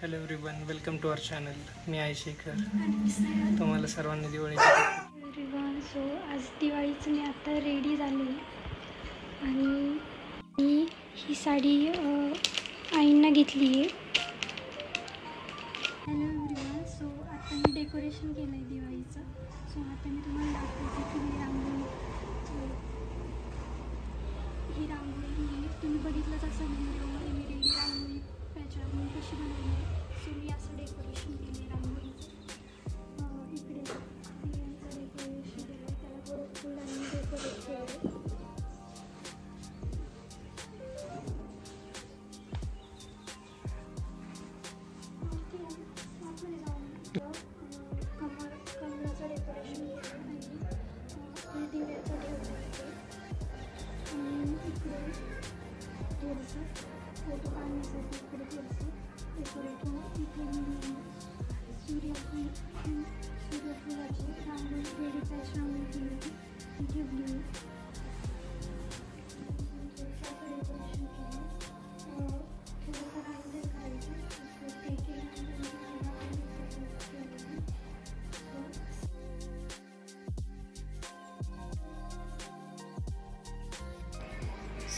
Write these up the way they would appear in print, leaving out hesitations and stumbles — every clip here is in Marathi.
Hello everyone, welcome to our channel. मी आहे शेखर. आणि तुम्हाला सर्वांना दिवाळीच्या एव्हरीवन. सो आज दिवाळीचं मी आता रेडी झाले आणि मी ही साडी आईंना घेतली आहे. Hello everyone. सो आता मी डेकोरेशन केलं आहे दिवाळीचं. सो आता मी तुम्हाला दाखवते की ही रांगोळी तुम्ही बघितलंच असं व्हिडिओमध्ये मी रेडी रांगोळी त्याच्यावर कशी बनवली आहे. सो मी असं डेकोरेशन केलं आहे रांगोळीचं. इकडे दिव्यांचं डेकोरेशन केलं आहे, त्याला थोडं फुलांनी डेकोरेट केलं आहे. कमळाचं डेकोरेशन केलं आणि दिव्याचं ठेवलं आहे. आणि इकडे थोडंसं फोटो काढण्यासाठी इकडे थोडंसं डेकोरेट होऊन इथे मी सूर्यफुलाची रांगोळी रेडी पॅच रांगोळी केली होती ती ठेवली आहे. थोडंसं डेकोरेशन केलं, थोडंसं रांगोळी काढायची ते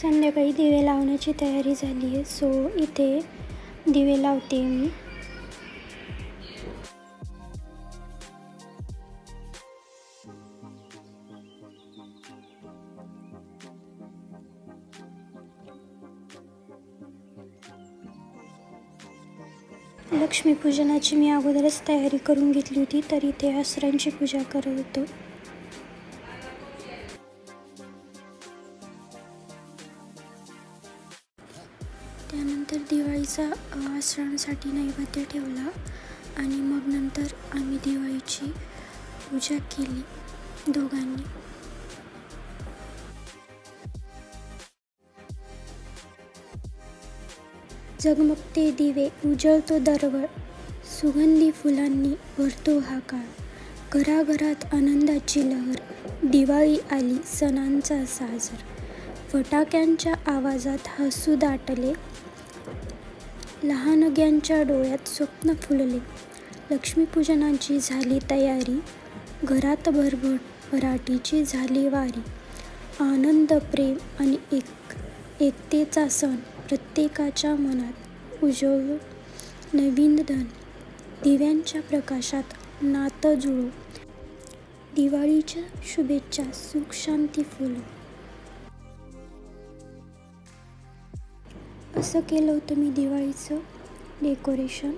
संध्याकाळी दिवे लावण्याची तयारी झाली आहे. सो इथे दिवे लावते मी. लक्ष्मीपूजनाची मी अगोदरच तयारी करून घेतली होती, तर इथे असरांची पूजा करत होतो. त्यानंतर दिवाळीचा असरांसाठी नैवेद्य ठेवला आणि मग नंतर आम्ही दिवाळीची पूजा केली दोघांनी. झगमगते दिवे, उजळतो दरवळ, सुगंधी फुलांनी भरतो हा काळ. घराघरात आनंदाची लहर, दिवाळी आली सणांचा साजर. फटाक्यांच्या आवाजात हसू दाटले, लहानग्यांच्या डोळ्यात स्वप्न फुलले. लक्ष्मीपूजनाची झाली तयारी, घरात भरभराटीची झाली वारी. आनंद, प्रेम आणि एकतेचा सण प्रत्येकाच्या मनात उजळो नवीन धन. दिव्यांच्या प्रकाशात नातं जुळो, दिवाळीच्या शुभेच्छा, सुख शांती फुलो. असं केलं होतं मी दिवाळीचं डेकोरेशन.